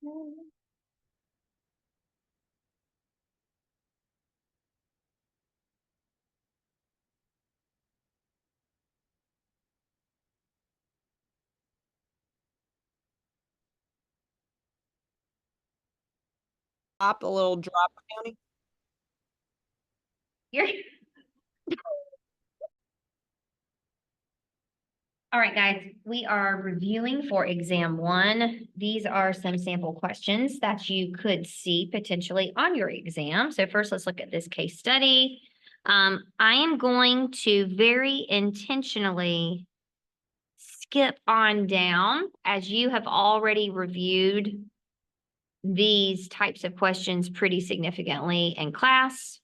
Drop a little drop county. You're All right, guys, we are reviewing for exam 1. These are some sample questions that you could see potentially on your exam. So first, let's look at this case study. I am going to very intentionally skip on down as you have already reviewed these types of questions pretty significantly in class.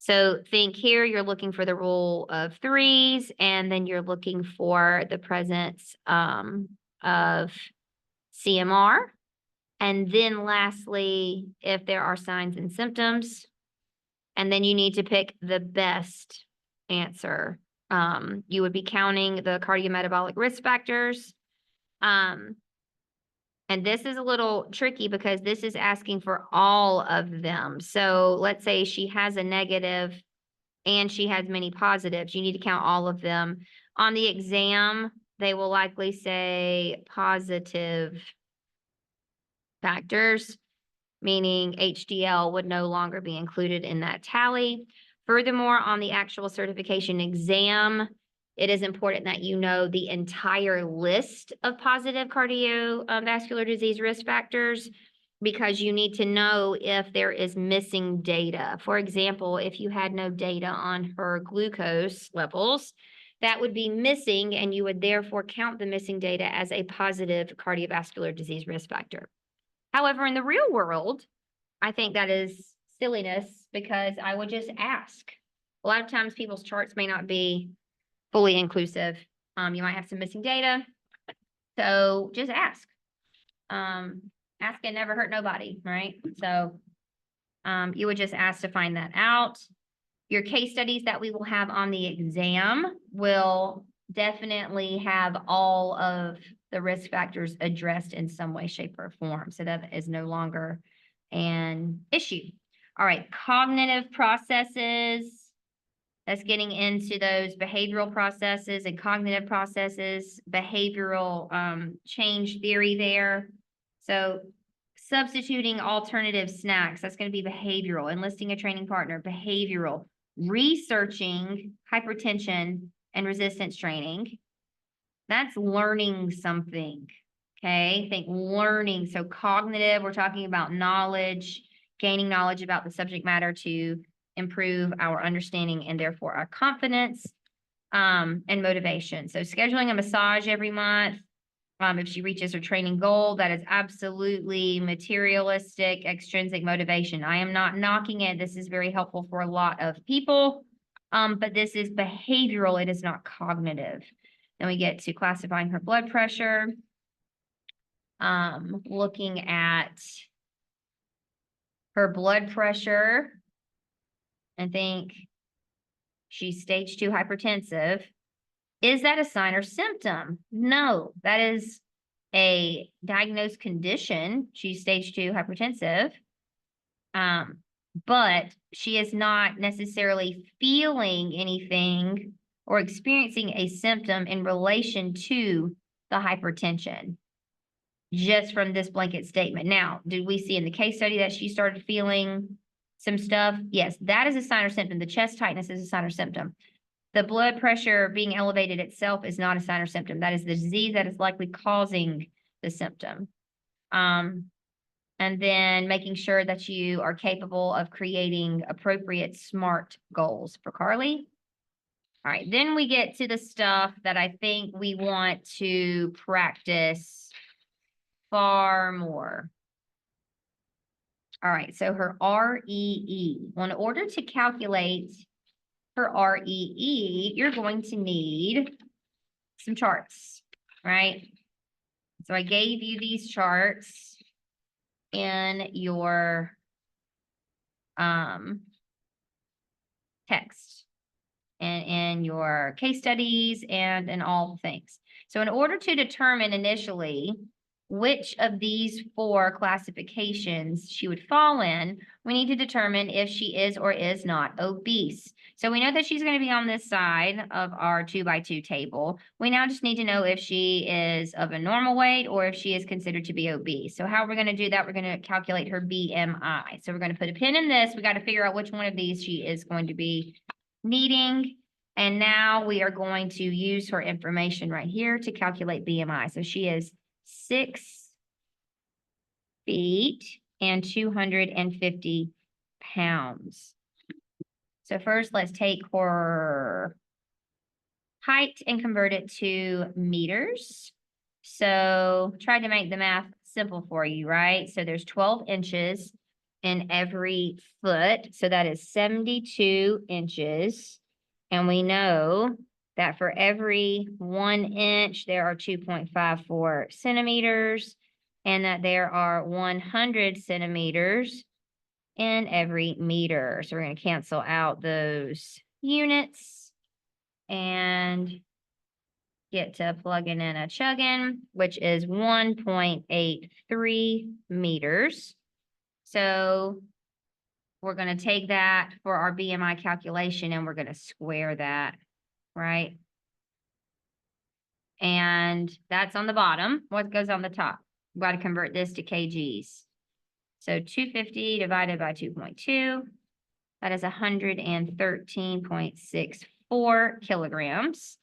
So think here, you're looking for the rule of threes, and then you're looking for the presence of CMR. And then lastly, if there are signs and symptoms, and then you need to pick the best answer. You would be counting the cardiometabolic risk factors. And this is a little tricky because this is asking for all of them. So let's say she has a negative and she has many positives. You need to count all of them. On the exam, they will likely say positive factors, meaning HDL would no longer be included in that tally. Furthermore, on the actual certification exam, it is important that you know the entire list of positive cardiovascular disease risk factors, because you need to know if there is missing data. For example, if you had no data on her glucose levels, that would be missing, and you would therefore count the missing data as a positive cardiovascular disease risk factor. However, in the real world, I think that is silliness, because I would just ask. A lot of times people's charts may not be fully inclusive. You might have some missing data. So just ask. Ask and never hurt nobody, right? So you would just ask to find that out. Your case studies that we will have on the exam will definitely have all of the risk factors addressed in some way, shape, or form. So that is no longer an issue. All right, cognitive processes. That's getting into those behavioral processes and cognitive processes, behavioral change theory there. So substituting alternative snacks, that's going to be behavioral. Enlisting a training partner, behavioral. Researching hypertension and resistance training, that's learning something, okay? Think learning. So cognitive, we're talking about knowledge, gaining knowledge about the subject matter to improve our understanding and therefore our confidence, and motivation. So scheduling a massage every month, if she reaches her training goal, that is absolutely materialistic, extrinsic motivation. I am not knocking it. This is very helpful for a lot of people, but this is behavioral. It is not cognitive. Then we get to classifying her blood pressure, looking at her blood pressure, and think she's stage 2 hypertensive. Is that a sign or symptom? No, that is a diagnosed condition. She's stage 2 hypertensive. But she is not necessarily feeling anything or experiencing a symptom in relation to the hypertension, just from this blanket statement. Now, did we see in the case study that she started feeling some stuff? Yes, that is a sign or symptom. The chest tightness is a sign or symptom. The blood pressure being elevated itself is not a sign or symptom. That is the disease that is likely causing the symptom. And then making sure that you are capable of creating appropriate SMART goals for Carly. All right, then we get to the stuff that I think we want to practice far more. All right, so her REE. Well, in order to calculate her REE, you're going to need some charts, right? So I gave you these charts in your text and in your case studies and in all things. So in order to determine initially which of these 4 classifications she would fall in, we need to determine if she is or is not obese. So we know that she's going to be on this side of our 2x2 table. We now just need to know if she is of a normal weight or if she is considered to be obese. So how we're going to do that, we're going to calculate her BMI. So we're going to put a pin in this. We got to figure out which one of these she is going to be needing. And now we are going to use her information right here to calculate BMI. So she is 6 feet and 250 pounds. So first, let's take her height and convert it to meters. So try to make the math simple for you, right? So there's 12 inches in every foot. So that is 72 inches. And we know that for every 1 inch, there are 2.54 centimeters, and that there are 100 centimeters in every meter. So we're going to cancel out those units and get to plugging in a chugging, which is 1.83 meters. So we're going to take that for our BMI calculation and we're going to square that, right? And that's on the bottom. What goes on the top? We've got to convert this to kgs. So 250 divided by 2.2, that is 113.64 kilograms.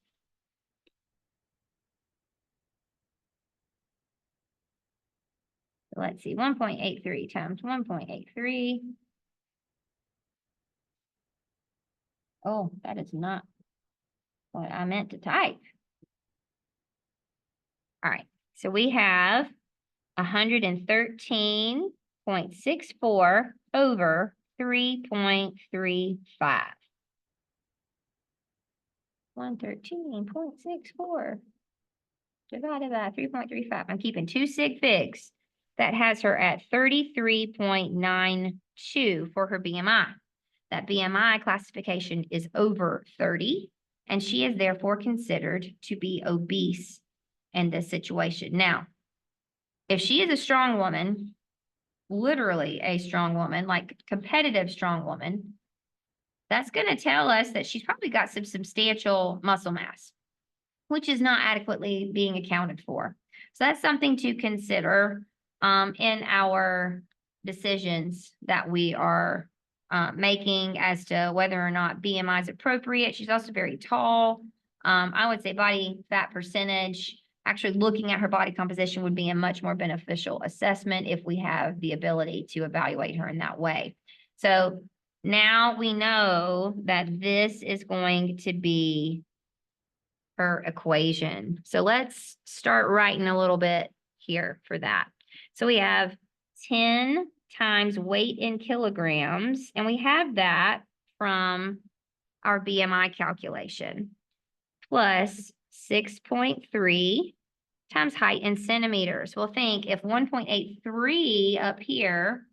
Let's see, 1.83 times 1.83. Oh, that is not what I meant to type. All right, so we have 113.64 over 3.35. 113.64 divided by 3.35. I'm keeping 2 sig figs. That has her at 33.92 for her BMI. That BMI classification is over 30, and she is therefore considered to be obese in this situation. Now, if she is a strong woman, literally a strong woman, like competitive strong woman, that's going to tell us that she's probably got some substantial muscle mass, which is not adequately being accounted for. So that's something to consider in our decisions that we are making as to whether or not BMI is appropriate. She's also very tall. I would say body fat percentage, actually looking at her body composition would be a much more beneficial assessment if we have the ability to evaluate her in that way. So now we know that this is going to be her equation. So let's start writing a little bit here for that. So we have 10 times weight in kilograms, and we have that from our BMI calculation, plus 6.3 times height in centimeters. Well, think if 1.83 up here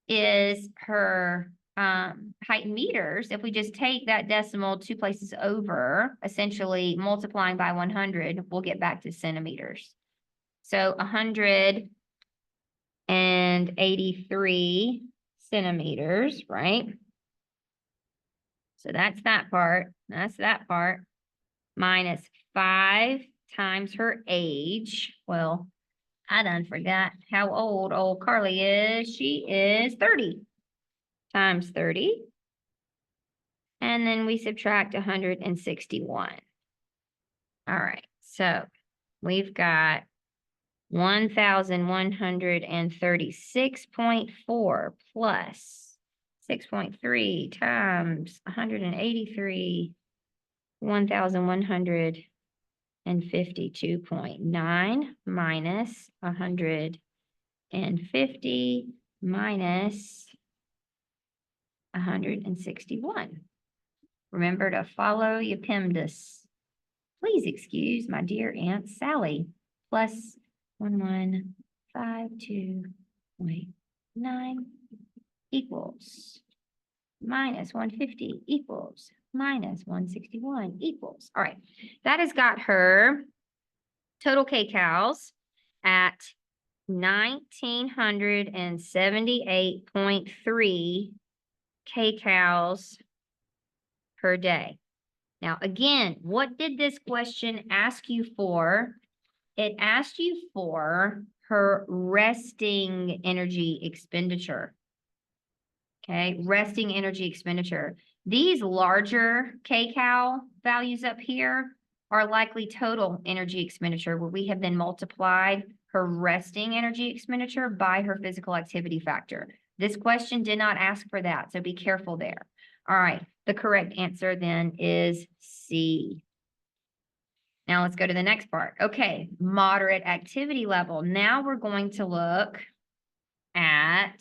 is her height in meters, if we just take that decimal 2 places over, essentially multiplying by 100, we'll get back to centimeters. So 183 centimeters, right? So that's that part. That's that part. Minus 5 times her age. Well, I done forgot how old Carly is. She is 30 times 30. And then we subtract 161. All right, so we've got 1,136.4 plus 6.3 times 183, 1,152.9 minus 150 minus 161. Remember to follow your PEMDAS. Please excuse my dear Aunt Sally. Plus 1152.9 equals minus 150 equals minus 161 equals. All right, that has got her total kcals at 1,978.3 kcals per day. Now, again, what did this question ask you for? It asked you for her resting energy expenditure. Okay, resting energy expenditure. These larger kcal values up here are likely total energy expenditure, where we have then multiplied her resting energy expenditure by her physical activity factor. This question did not ask for that, so be careful there. All right, the correct answer then is C. Now let's go to the next part. Okay, moderate activity level. Now we're going to look at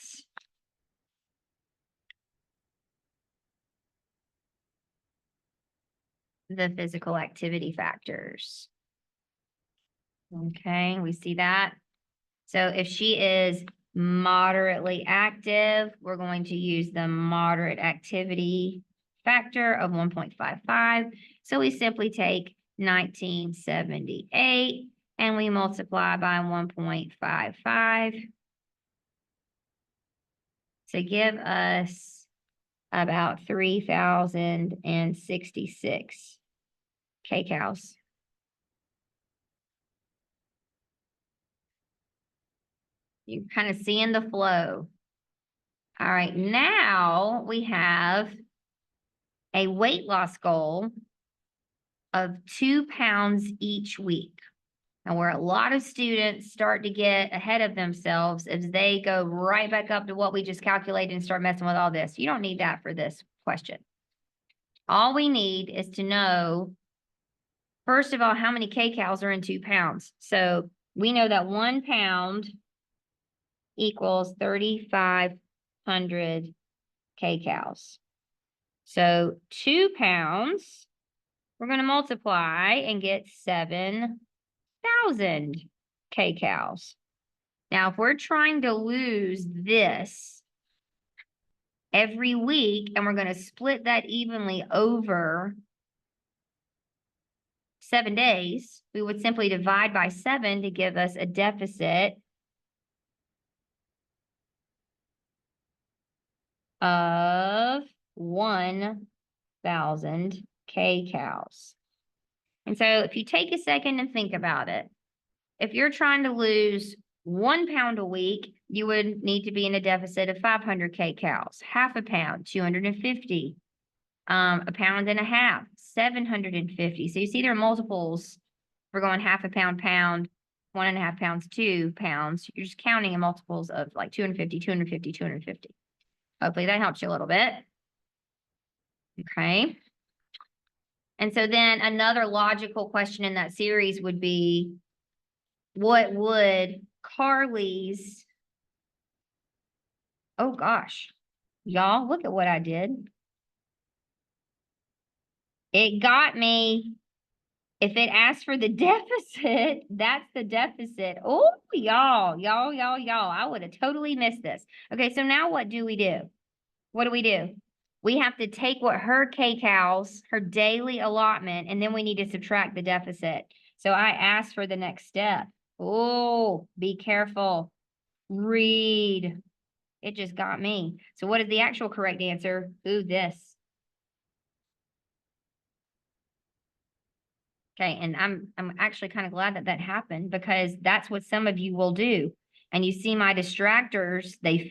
the physical activity factors. Okay, we see that. So if she is moderately active, we're going to use the moderate activity factor of 1.55. So we simply take 1978 and we multiply by 1.55 to give us about 3,066 kcals. You're kind of seeing the flow. All right, now we have a weight loss goal of 2 pounds each week. And where a lot of students start to get ahead of themselves is they go right back up to what we just calculated and start messing with all this. You don't need that for this question. All we need is to know, first of all, how many kcals are in 2 pounds. So we know that 1 pound equals 3,500 kcals. So 2 pounds, we're going to multiply and get 7,000 kcals. Now, if we're trying to lose this every week, and we're going to split that evenly over 7 days, we would simply divide by 7 to give us a deficit of 1,000 kcals. And so if you take a second and think about it, if you're trying to lose 1 pound a week, you would need to be in a deficit of 500 kcals, half a pound, 250, a pound and a half, 750. So you see there are multiples. We're going half a pound, 1.5 pounds, 2 pounds. You're just counting in multiples of like 250, 250, 250. Hopefully that helps you a little bit. Okay. And so then another logical question in that series would be, what would Carly's, oh gosh, y'all, look at what I did. It got me. If it asks for the deficit, that's the deficit. Oh, y'all, I would have totally missed this. Okay, so now what do we do? What do? We have to take what her kcals, her daily allotment, and then we need to subtract the deficit. So I asked for the next step. Oh, be careful. Read. It just got me. So what is the actual correct answer? Ooh, this. Okay, and I'm actually kind of glad that that happened, because that's what some of you will do. And you see my distractors, they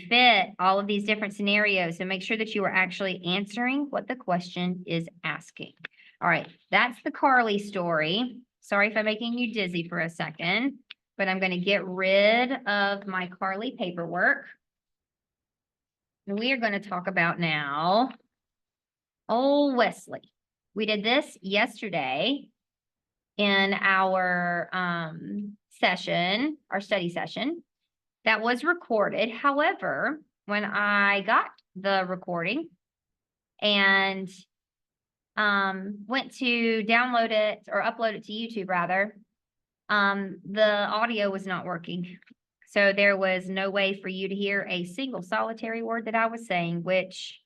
fit all of these different scenarios. So make sure that you are actually answering what the question is asking. All right, that's the Carly story. Sorry if I'm making you dizzy for a second, but I'm going to get rid of my Carly paperwork. And we are going to talk about now old Wesley. We did this yesterday in our session, our study session. That was recorded. However, when I got the recording and went to download it or upload it to YouTube rather, the audio was not working. So there was no way for you to hear a single solitary word that I was saying, which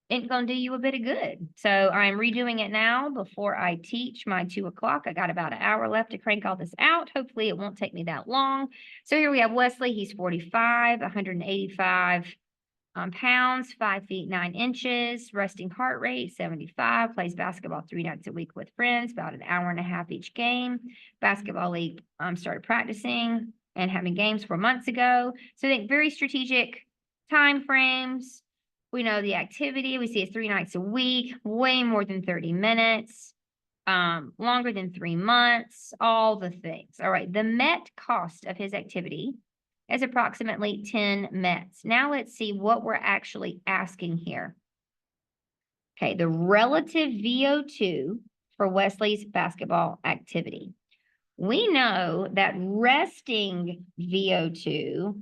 ain't gonna do you a bit of good. So I'm redoing it now before I teach my 2 o'clock. I got about an hour left to crank all this out. Hopefully it won't take me that long. So here we have Wesley. He's 45, 185 pounds, 5 feet 9 inches, resting heart rate 75, plays basketball 3 nights a week with friends, about an hour and a half each game. Basketball league started practicing and having games 4 months ago. So I think very strategic time frames. We know the activity. We see it's 3 nights a week, way more than 30 minutes, longer than 3 months, all the things. All right, the Met cost of his activity is approximately 10 METs. Now let's see what we're actually asking here. Okay, the relative VO2 for Wesley's basketball activity. We know that resting VO2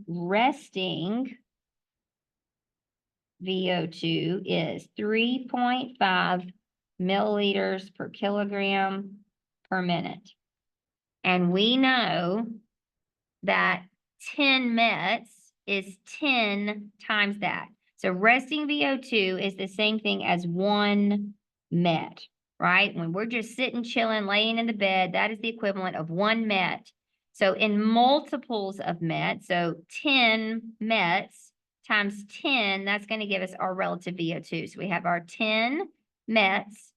is 3.5 milliliters per kilogram per minute. And we know that 10 METs is 10 times that. So resting VO2 is the same thing as 1 MET, right? When we're just sitting, chilling, laying in the bed, that is the equivalent of 1 MET. So in multiples of MET, so 10 METs times 10, that's going to give us our relative VO2. So we have our 10 METs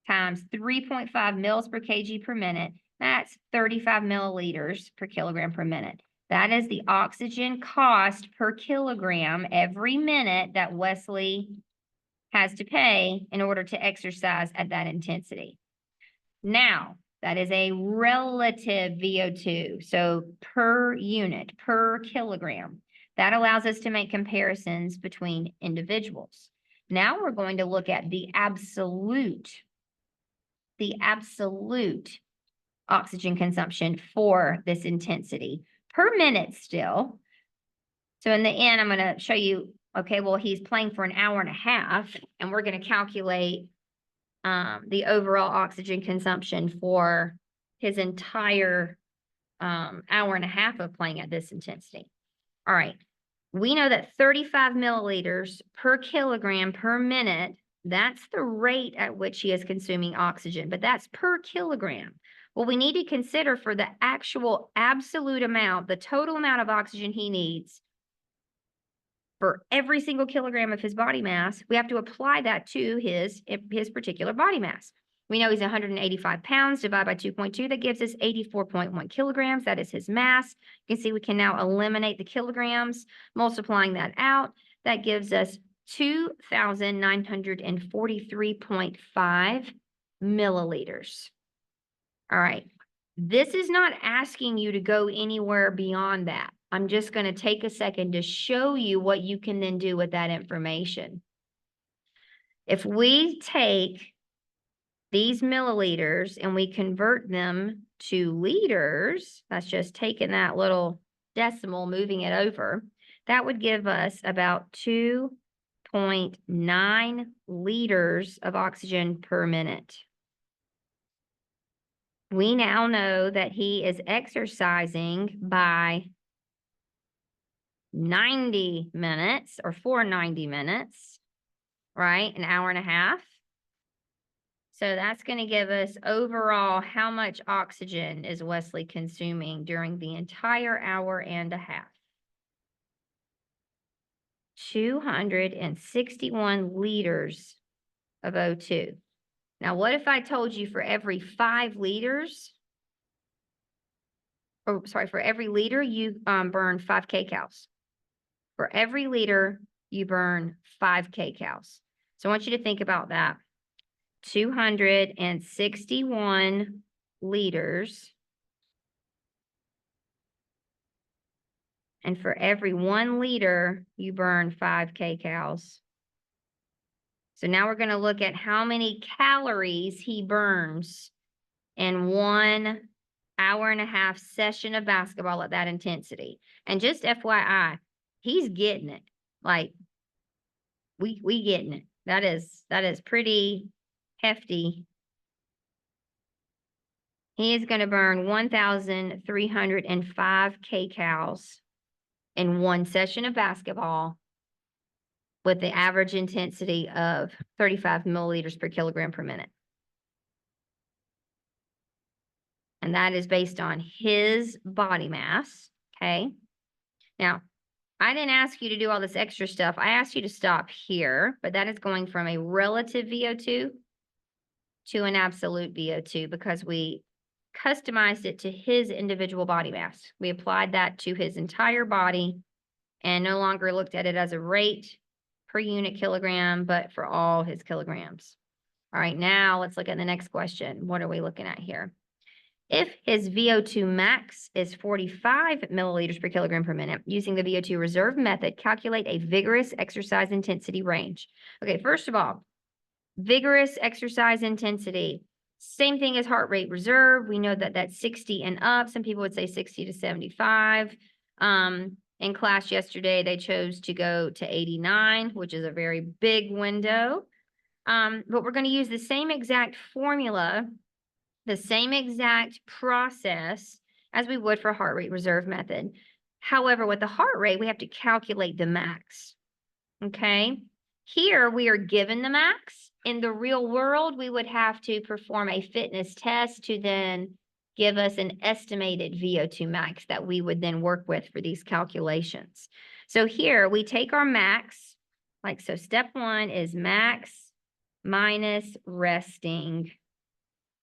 times 3.5 mils per kg per minute. That's 35 milliliters per kilogram per minute. That is the oxygen cost per kilogram every minute that Wesley has to pay in order to exercise at that intensity. Now, that is a relative VO2, so per unit, per kilogram. That allows us to make comparisons between individuals. Now we're going to look at the absolute oxygen consumption for this intensity per minute still. So in the end, I'm going to show you, okay, well, he's playing for an hour and a half, and we're going to calculate the overall oxygen consumption for his entire hour and a half of playing at this intensity. All right. We know that 35 milliliters per kilogram per minute, that's the rate at which he is consuming oxygen, but that's per kilogram. Well, we need to consider for the actual absolute amount, the total amount of oxygen he needs for every single kilogram of his body mass, we have to apply that to his particular body mass. We know he's 185 pounds, divided by 2.2, that gives us 84.1 kilograms. That is his mass. You can see we can now eliminate the kilograms, multiplying that out. That gives us 2,943.5 milliliters. All right. This is not asking you to go anywhere beyond that. I'm just going to take a second to show you what you can then do with that information. If we take these milliliters and we convert them to liters, that's just taking that little decimal, moving it over, that would give us about 2.9 liters of oxygen per minute. We now know that he is exercising by 90 minutes or for 90 minutes, right? An hour and a half. So that's going to give us overall how much oxygen is Wesley consuming during the entire hour and a half. 261 liters of O2. Now, what if I told you for every 5 liters, or sorry, for every liter, you burn 5 kcals. For every liter, you burn 5 kcals. So I want you to think about that. 261 liters. And for every 1 liter, you burn 5 kcals. So now we're going to look at how many calories he burns in 1 hour and a half session of basketball at that intensity. And just FYI, he's getting it. Like, we getting it. That is pretty hefty. He is going to burn 1,305 kcals in 1 session of basketball with the average intensity of 35 milliliters per kilogram per minute. And that is based on his body mass, okay? Now, I didn't ask you to do all this extra stuff. I asked you to stop here, but that is going from a relative VO2 to an absolute VO2 because we customized it to his individual body mass. We applied that to his entire body and no longer looked at it as a rate per unit kilogram, but for all his kilograms. All right, now let's look at the next question. What are we looking at here? If his VO2 max is 45 milliliters per kilogram per minute, using the VO2 reserve method, calculate a vigorous exercise intensity range. Okay, first of all, vigorous exercise intensity, same thing as heart rate reserve. We know that that's 60 and up. Some people would say 60 to 75. In class yesterday, they chose to go to 89, which is a very big window. But we're going to use the same exact formula, the same exact process as we would for heart rate reserve method. However, with the heart rate, we have to calculate the max. Okay. Here we are given the max. In the real world, we would have to perform a fitness test to then give us an estimated VO2 max that we would then work with for these calculations. So here we take our max, like so step 1 is max minus resting.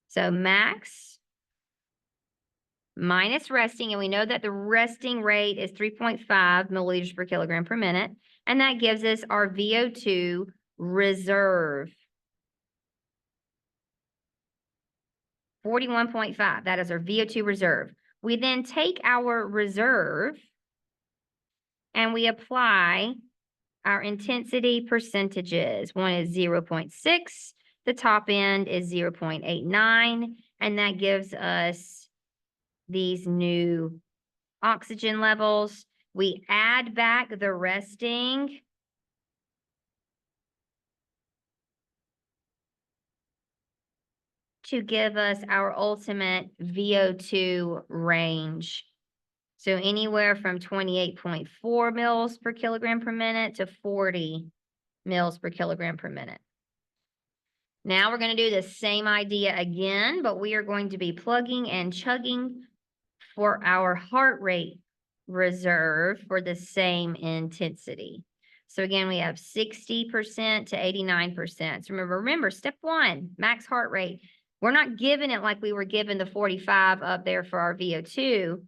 So max minus resting, and we know that the resting rate is 3.5 milliliters per kilogram per minute, and that gives us our VO2 reserve. 41.5, that is our VO2 reserve. We then take our reserve and we apply our intensity percentages. One is 0.6, the top end is 0.89, and that gives us these new oxygen levels. We add back the resting. To give us our ultimate VO2 range. So anywhere from 28.4 mils per kilogram per minute to 40 mils per kilogram per minute. Now we're going to do the same idea again, but we are going to be plugging and chugging for our heart rate reserve for the same intensity. So again, we have 60% to 89%. So remember, step 1, max heart rate. We're not giving it like we were given the 45 up there for our VO2.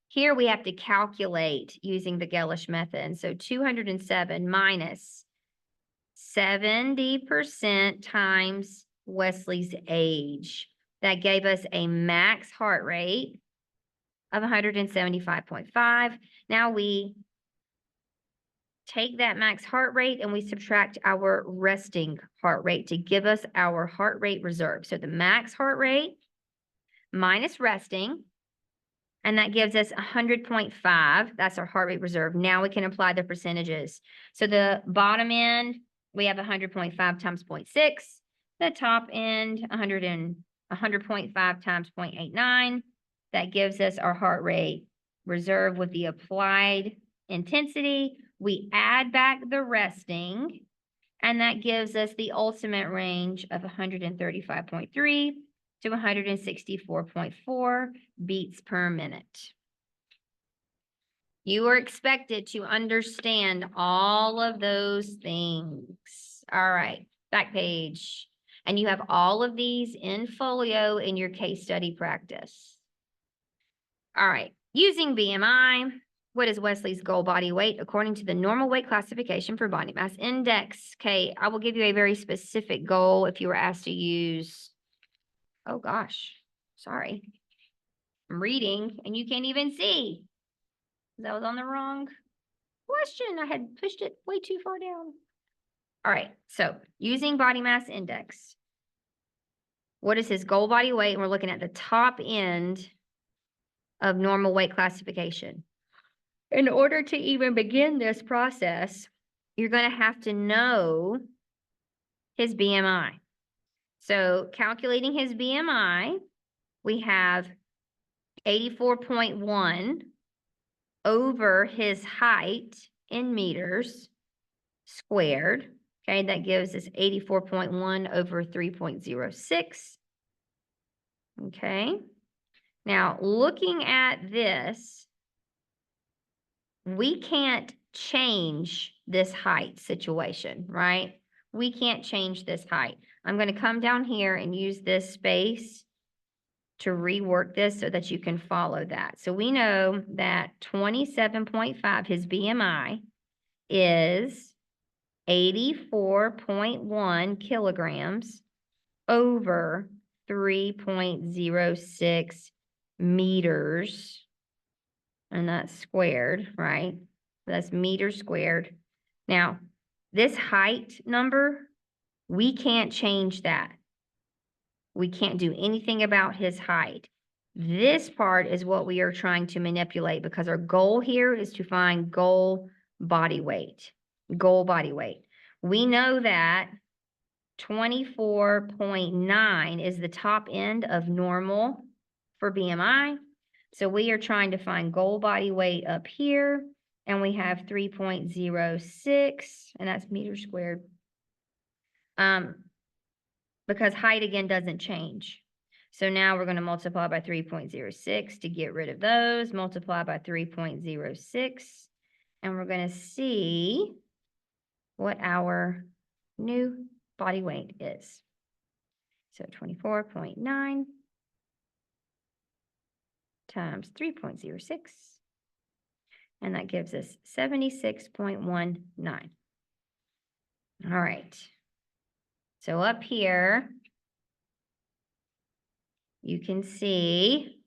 Here we have to calculate using the Gellish method. And so 207 minus 70% times Wesley's age. That gave us a max heart rate of 175.5. Now we take that max heart rate and we subtract our resting heart rate to give us our heart rate reserve. So the max heart rate minus resting, and that gives us 100.5. That's our heart rate reserve. Now we can apply the percentages. So the bottom end, we have 100.5 times 0.6. The top end, 100.5 times 0.89. That gives us our heart rate reserve with the applied intensity. We add back the resting, and that gives us the ultimate range of 135.3 to 164.4 beats per minute. You are expected to understand all of those things. All right, back page. And you have all of these in folio in your case study practice. All right, using BMI. What is Wesley's goal body weight according to the normal weight classification for body mass index? Okay, I will give you a very specific goal if you were asked to use, oh gosh, sorry. I'm reading and you can't even see. That was on the wrong question. I had pushed it way too far down. All right, so using body mass index. What is his goal body weight? And we're looking at the top end of normal weight classification. In order to even begin this process, you're going to have to know his BMI. So calculating his BMI, we have 84.1 over his height in meters squared. Okay, that gives us 84.1 over 3.06. Okay. Now, looking at this, we can't change this height situation, right? We can't change this height. I'm going to come down here and use this space to rework this so that you can follow that. So we know that 27.5, his BMI, is 84.1 kilograms over 3.06 meters. And that's squared, right? That's meters squared. Now, this height number, we can't change that. We can't do anything about his height. This part is what we are trying to manipulate because our goal here is to find goal body weight. Goal body weight. We know that 24.9 is the top end of normal for BMI. So we are trying to find goal body weight up here, and we have 3.06, and that's meters squared. Because height again doesn't change. So now we're going to multiply by 3.06 to get rid of those, multiply by 3.06, and we're going to see what our new body weight is. So 24.9 times 3.06, and that gives us 76.19. All right. So up here, you can see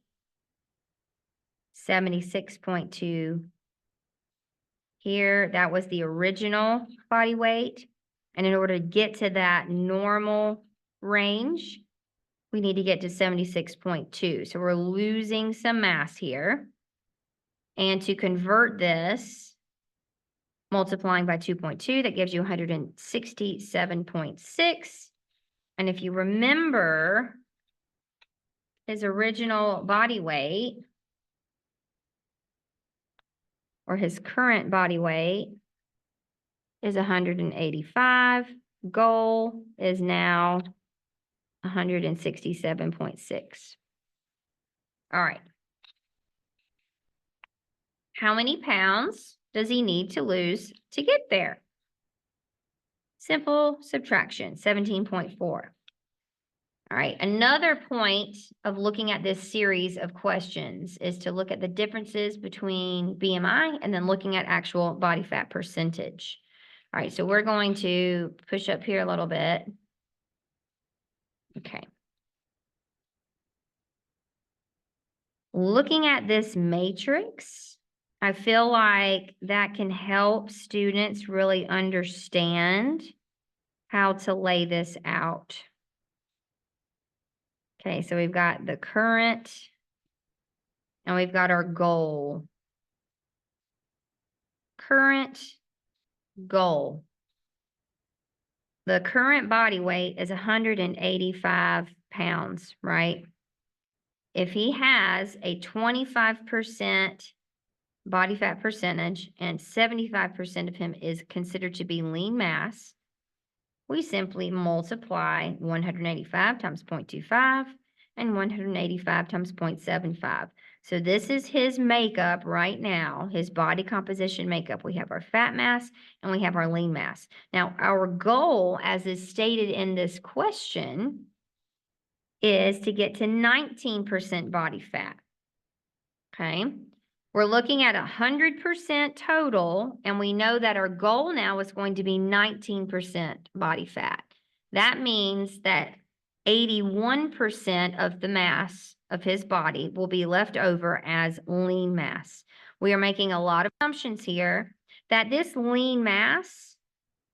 76.2 here. That was the original body weight. And in order to get to that normal range, we need to get to 76.2. So we're losing some mass here. And to convert this, multiplying by 2.2, that gives you 167.6. And if you remember, his original body weight, or his current body weight, is 185. Goal is now 167.6. All right. How many pounds does he need to lose to get there? Simple subtraction, 17.4. All right, another point of looking at this series of questions is to look at the differences between BMI and then looking at actual body fat percentage. All right, so we're going to push up here a little bit. Okay. Looking at this matrix, I feel like that can help students really understand how to lay this out. Okay, so we've got the current and we've got our goal. Current, goal. The current body weight is 185 pounds, right? If he has a 25% body fat percentage and 75% of him is considered to be lean mass, we simply multiply 185 times 0.25 and 185 times 0.75. So this is his makeup right now, his body composition makeup. We have our fat mass and we have our lean mass. Now, our goal, as is stated in this question, is to get to 19% body fat. Okay. We're looking at 100% total, and we know that our goal now is going to be 19% body fat. That means that 81% of the mass of his body will be left over as lean mass. We are making a lot of assumptions here that this lean mass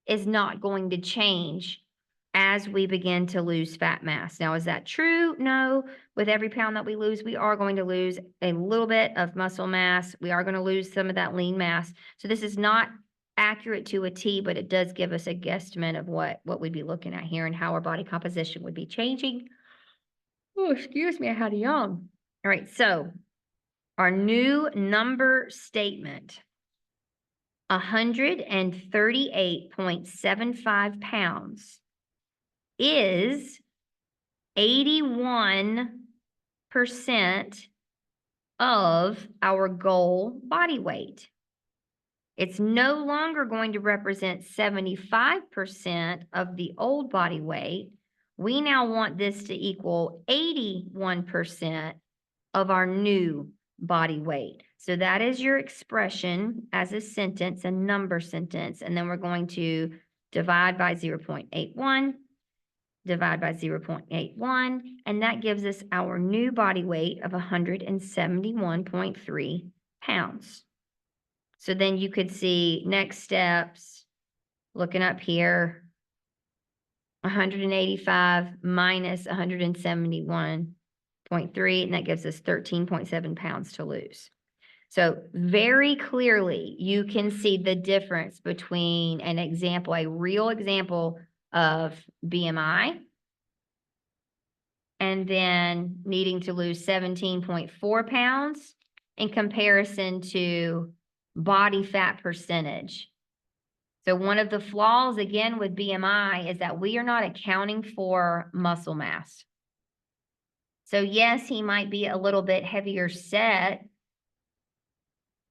is not going to change as we begin to lose fat mass. Now, is that true? No. With every pound that we lose, we are going to lose a little bit of muscle mass. We are going to lose some of that lean mass. So this is not accurate to a T, but it does give us a guesstimate of what we'd be looking at here and how our body composition would be changing. Oh, excuse me, I had a yawn. All right, so our new number statement. 138.75 pounds is 81% of our goal body weight. It's no longer going to represent 75% of the old body weight. We now want this to equal 81% of our new body weight. So that is your expression as a sentence, a number sentence, and then we're going to divide by 0.81, divide by 0.81, and that gives us our new body weight of 171.3 pounds. So then you could see next steps, looking up here, 185 minus 171.3, and that gives us 13.7 pounds to lose. So very clearly, you can see the difference between an example, a real example of BMI, and then needing to lose 17.4 pounds in comparison to body fat percentage. So one of the flaws, again, with BMI is that we are not accounting for muscle mass. So yes, he might be a little bit heavier set,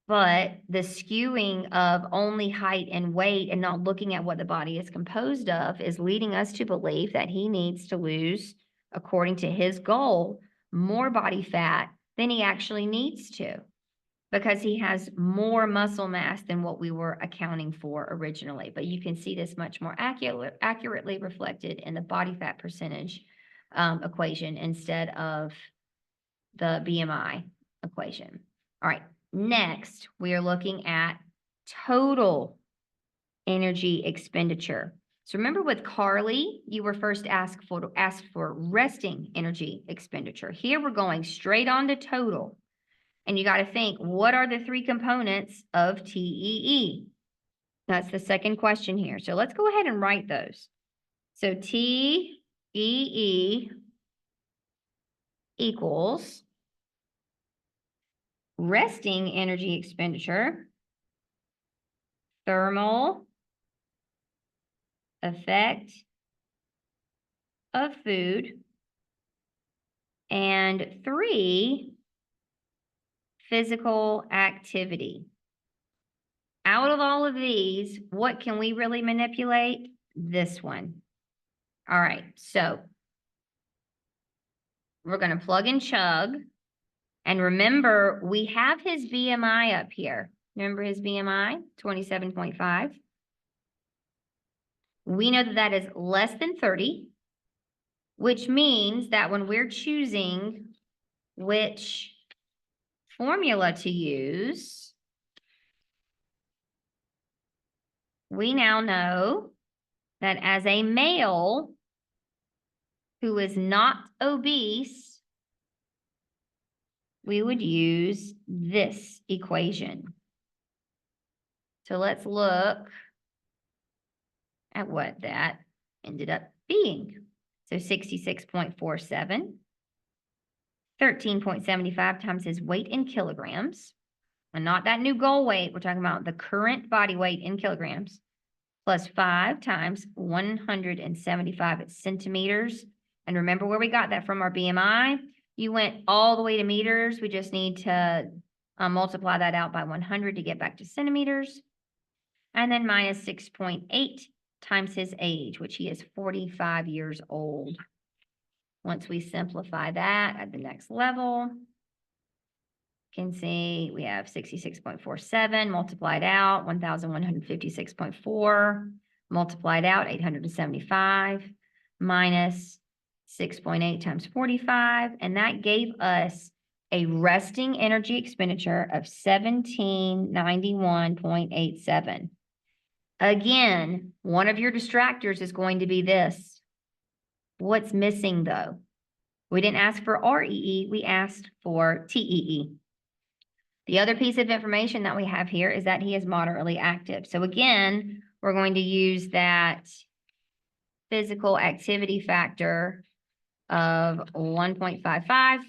but the skewing of only height and weight and not looking at what the body is composed of is leading us to believe that he needs to lose, according to his goal, more body fat than he actually needs to, because he has more muscle mass than what we were accounting for originally. But you can see this much more accurately reflected in the body fat percentage equation instead of the BMI equation. All right, next we are looking at total energy expenditure. So remember with Carly, you were first asked for resting energy expenditure. Here we're going straight on to total. And you got to think, what are the three components of TEE? That's the second question here. So let's go ahead and write those. So TEE equals resting energy expenditure, thermal effect of food, and 3, physical activity. Out of all of these, what can we really manipulate? This one. All right, so we're going to plug and chug. And remember, we have his BMI up here. Remember his BMI, 27.5. We know that that is less than 30, which means that when we're choosing which formula to use, we now know that as a male who is not obese, we would use this equation. So let's look at what that ended up being. So 66.47, 13.75 times his weight in kilograms, and not that new goal weight, we're talking about the current body weight in kilograms, plus 5 times 175 centimeters. And remember where we got that from our BMI? You went all the way to meters. We just need to multiply that out by 100 to get back to centimeters. And then minus 6.8 times his age, which he is 45 years old. Once we simplify that at the next level, you can see we have 66.47 multiplied out, 1,156.4 multiplied out, 875 minus 6.8 times 45, and that gave us a resting energy expenditure of 1791.87. Again, one of your distractors is going to be this. What's missing though? We didn't ask for REE, we asked for TEE. The other piece of information that we have here is that he is moderately active. So again, we're going to use that physical activity factor of 1.55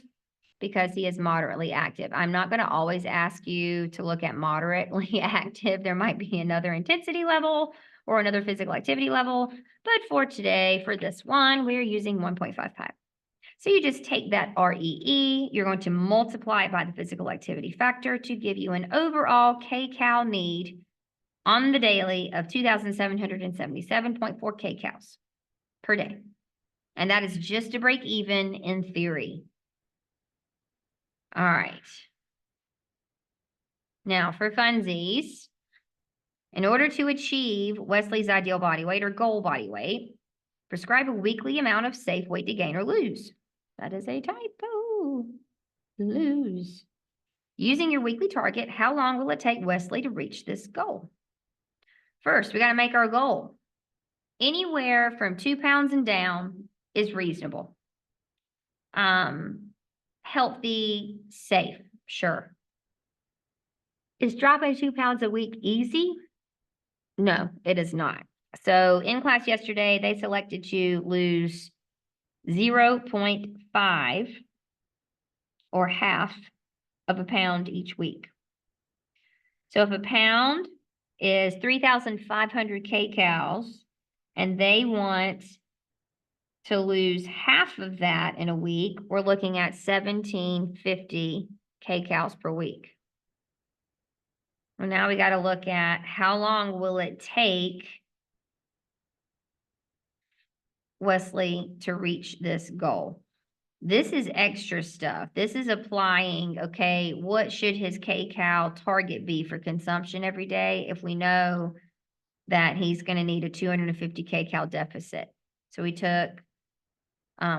because he is moderately active. I'm not going to always ask you to look at moderately active. There might be another intensity level or another physical activity level. But for today, for this one, we're using 1.55. So you just take that REE, you're going to multiply it by the physical activity factor to give you an overall kcal need on the daily of 2,777.4 kcals per day. And that is just to break even in theory. All right. Now for funsies, in order to achieve Wesley's ideal body weight or goal body weight, prescribe a weekly amount of safe weight to gain or lose. That is a typo. Lose. Using your weekly target, how long will it take Wesley to reach this goal? First, we got to make our goal. Anywhere from 2 pounds and down is reasonable. Healthy, safe, sure. Is dropping 2 pounds a week easy? No, it is not. So in class yesterday, they selected to lose 0.5 or half of a pound each week. So if a pound is 3,500 kcals and they want to lose half of that in a week, we're looking at 1,750 kcals per week. Well, now we got to look at how long will it take Wesley to reach this goal. This is extra stuff. This is applying, okay, what should his kcal target be for consumption every day if we know that he's going to need a 250 kcal deficit. So we took,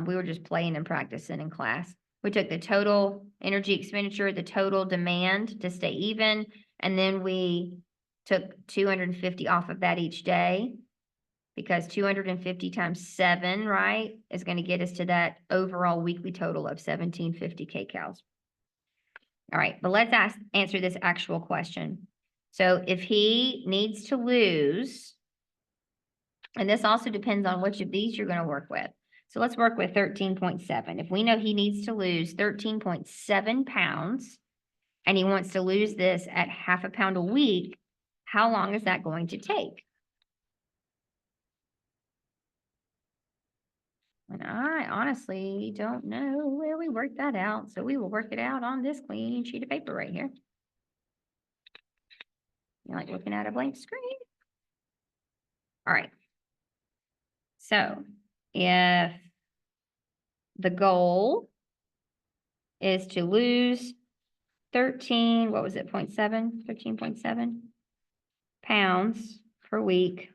we were just playing and practicing in class. We took the total energy expenditure, the total demand to stay even, and then we took 250 off of that each day, because 250 times 7, right, is going to get us to that overall weekly total of 1,750 kcals. All right, but let's answer this actual question. So if he needs to lose, and this also depends on which of these you're going to work with. So let's work with 13.7. If we know he needs to lose 13.7 pounds, and he wants to lose this at half a pound a week, how long is that going to take? And I honestly don't know where we worked that out, so we will work it out on this clean sheet of paper right here. You like looking at a blank screen? All right. So if the goal is to lose 13.7 pounds per week,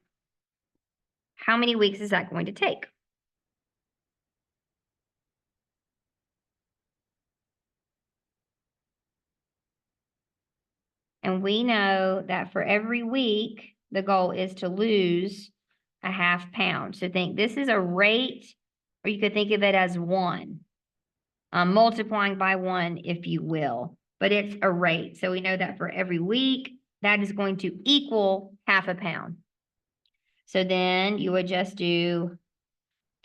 how many weeks is that going to take? And we know that for every week, the goal is to lose a half pound. So think this is a rate, or you could think of it as 1, multiplying by 1, if you will, but it's a rate. So we know that for every week, that is going to equal half a pound. So then you would just do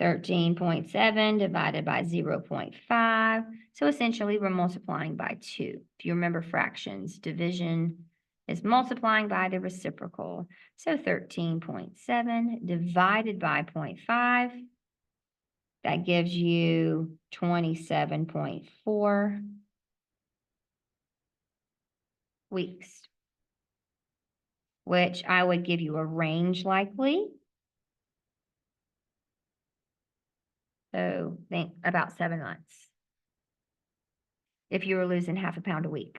13.7 divided by 0.5. So essentially we're multiplying by 2. If you remember fractions, division is multiplying by the reciprocal. So 13.7 divided by 0.5, that gives you 27.4 weeks, which I would give you a range likely. So think about 7 months if you were losing half a pound a week.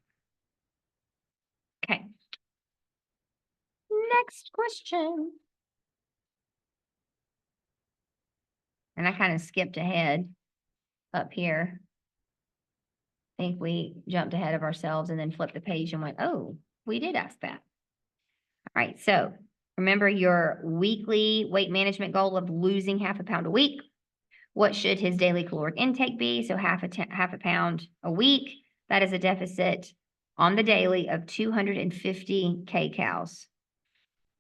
Okay. Next question. And I kind of skipped ahead up here. I think we jumped ahead of ourselves and then flipped the page and went, oh, we did ask that. All right, so remember your weekly weight management goal of losing half a pound a week. What should his daily caloric intake be? So half a pound a week. That is a deficit on the daily of 250 kcals.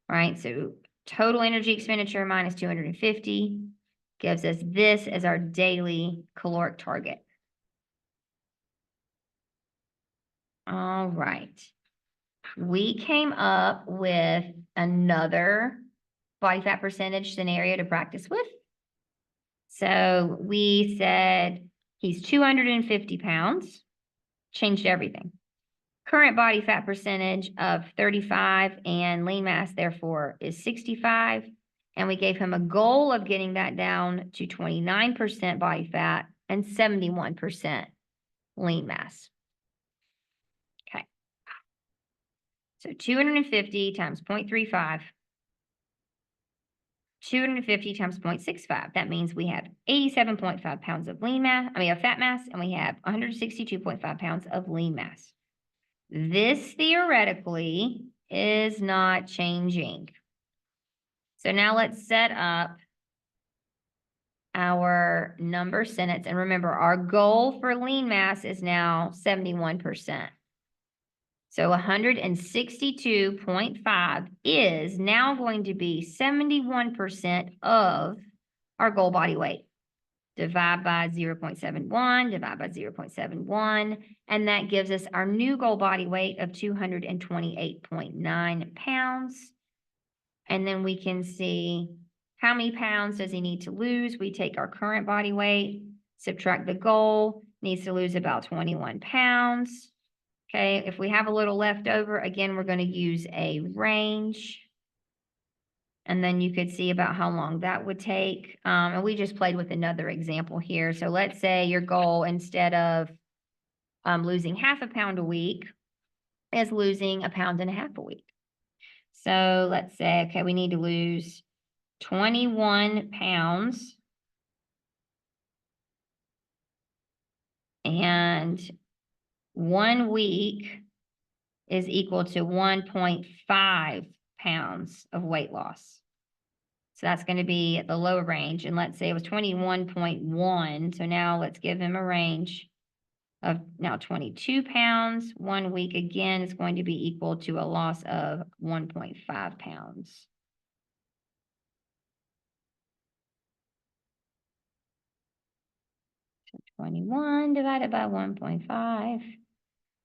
Right, so total energy expenditure minus 250 gives us this as our daily caloric target. All right. We came up with another body fat percentage scenario to practice with. So we said he's 250 pounds, changed everything. Current body fat percentage of 35 and lean mass therefore is 65. And we gave him a goal of getting that down to 29% body fat and 71% lean mass. Okay. So 250 times 0.35, 250 times 0.65. That means we have 87.5 pounds of of fat mass, and we have 162.5 pounds of lean mass. This theoretically is not changing. So now let's set up our number sentence. And remember, our goal for lean mass is now 71%. So 162.5 is now going to be 71% of our goal body weight. Divide by 0.71, divide by 0.71, and that gives us our new goal body weight of 228.9 pounds. And then we can see how many pounds does he need to lose. We take our current body weight, subtract the goal, needs to lose about 21 pounds. Okay, if we have a little left over, again, we're going to use a range. And then you could see about how long that would take. And we just played with another example here. So let's say your goal, instead of losing half a pound a week, is losing 1.5 pounds a week. So let's say, okay, we need to lose 21 pounds. And 1 week is equal to 1.5 pounds of weight loss. So that's going to be at the low range. And let's say it was 21.1. So now let's give him a range of now 22 pounds. 1 week again is going to be equal to a loss of 1.5 pounds. So 21 divided by 1.5.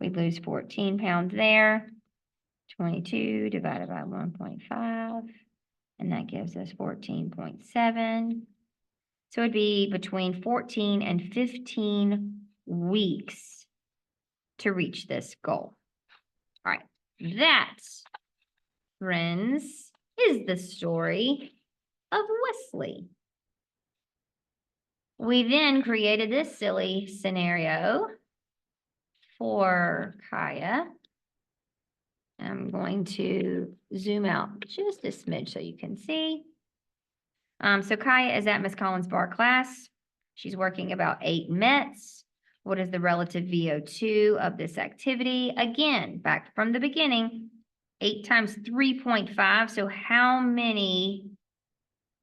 We lose 14 pounds there. 22 divided by 1.5. And that gives us 14.7. So it'd be between 14 and 15 weeks to reach this goal. All right, that, friends, is the story of Wesley. We then created this silly scenario for Kaya. I'm going to zoom out just a smidge so you can see. So Kaya is at Miss Collins' bar class. She's working about 8 METs. What is the relative VO2 of this activity? Again, back from the beginning, 8 times 3.5. So how many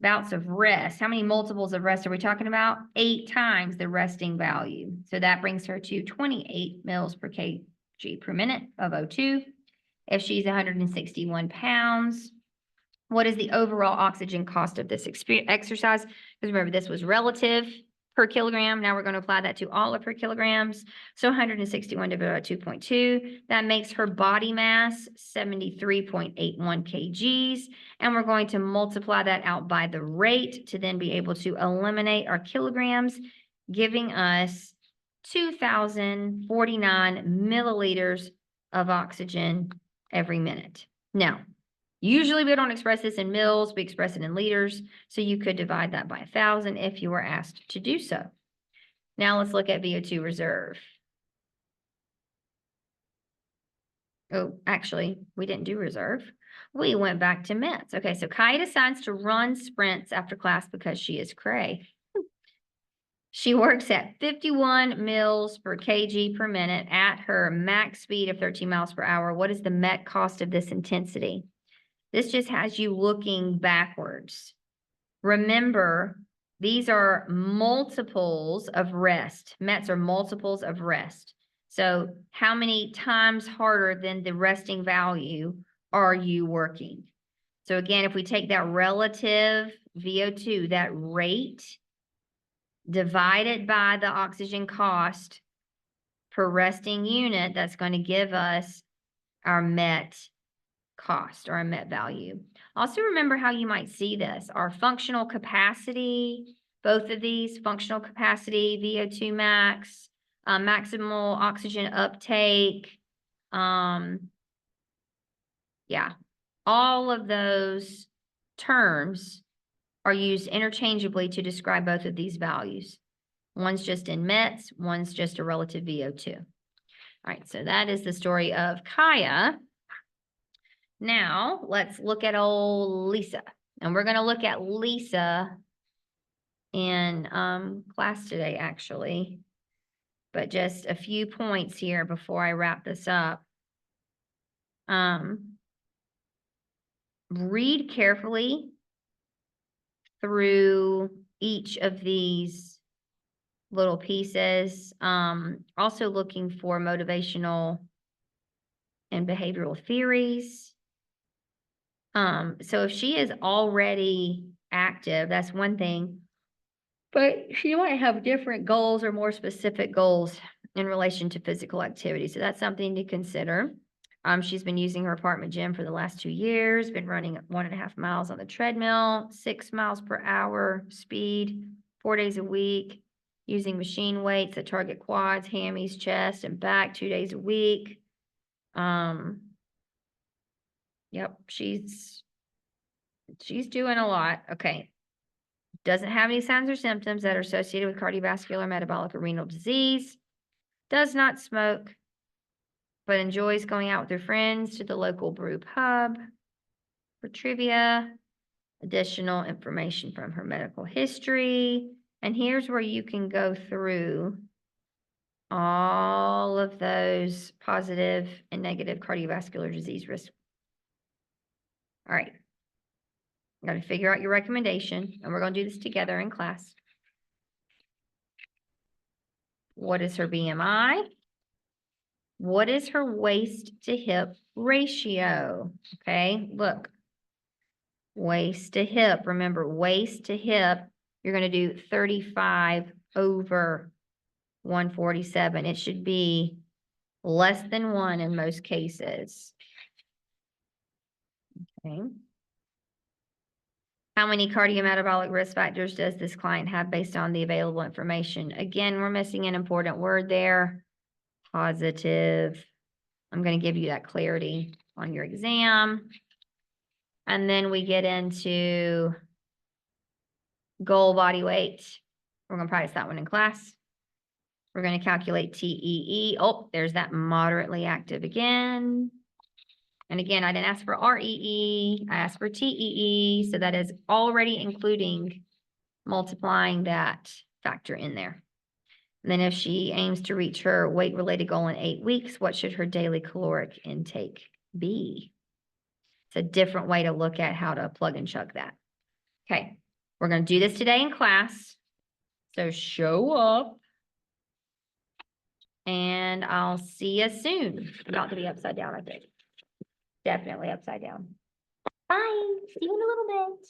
bouts of rest, how many multiples of rest are we talking about? 8 times the resting value. So that brings her to 28 mils per kg per minute of O2. If she's 161 pounds, what is the overall oxygen cost of this exercise? Because remember, this was relative per kilogram. Now we're going to apply that to all of her kilograms. So 161 divided by 2.2, that makes her body mass 73.81 kgs. And we're going to multiply that out by the rate to then be able to eliminate our kilograms, giving us 2,049 milliliters of oxygen every minute. Now, usually we don't express this in mils, we express it in liters. So you could divide that by 1,000 if you were asked to do so. Now let's look at VO2 reserve. Oh, actually, we didn't do reserve. We went back to METs. Okay, so Kaya decides to run sprints after class because she is cray. She works at 51 mils per kg per minute at her max speed of 13 miles per hour. What is the MET cost of this intensity? This just has you looking backwards. Remember, these are multiples of rest. METs are multiples of rest. So how many times harder than the resting value are you working? So again, if we take that relative VO2, that rate, divided by the oxygen cost per resting unit that's going to give us our met cost or our met value. Also remember how you might see this. Our functional capacity, both of these, functional capacity, VO2 max, maximal oxygen uptake, yeah, all of those terms are used interchangeably to describe both of these values. One's just in METs, one's just a relative VO2. All right, so that is the story of Kaya. Now, let's look at old Lisa. And we're going to look at Lisa in class today, actually. But just a few points here before I wrap this up. Read carefully through each of these little pieces. Also looking for motivational and behavioral theories. So if she is already active, that's one thing, but she might have different goals or more specific goals in relation to physical activity. So that's something to consider. She's been using her apartment gym for the last 2 years, been running 1.5 miles on the treadmill, 6 miles per hour speed, 4 days a week, using machine weights that target quads, hammies, chest, and back 2 days a week. Yep, she's doing a lot. Okay. Doesn't have any signs or symptoms that are associated with cardiovascular, metabolic, or renal disease. Does not smoke, but enjoys going out with her friends to the local brew pub for trivia, additional information from her medical history. And here's where you can go through all of those positive and negative cardiovascular disease risks. All right. Got to figure out your recommendation, and we're going to do this together in class. What is her BMI? What is her waist to hip ratio? Okay, look. Waist to hip. Remember, waist to hip, you're going to do 35 over 147. It should be less than 1 in most cases. Okay. How many cardiometabolic risk factors does this client have based on the available information? Again, we're missing an important word there. Positive. I'm going to give you that clarity on your exam. And then we get into goal body weight. We're going to practice that one in class. We're going to calculate TEE. Oh, there's that moderately active again. And again, I didn't ask for REE. I asked for TEE. So that is already including multiplying that factor in there. And then if she aims to reach her weight-related goal in 8 weeks, what should her daily caloric intake be? It's a different way to look at how to plug and chug that. Okay, we're going to do this today in class. So show up. And I'll see you soon. About to be upside down, I think. Definitely upside down. Bye. See you in a little bit.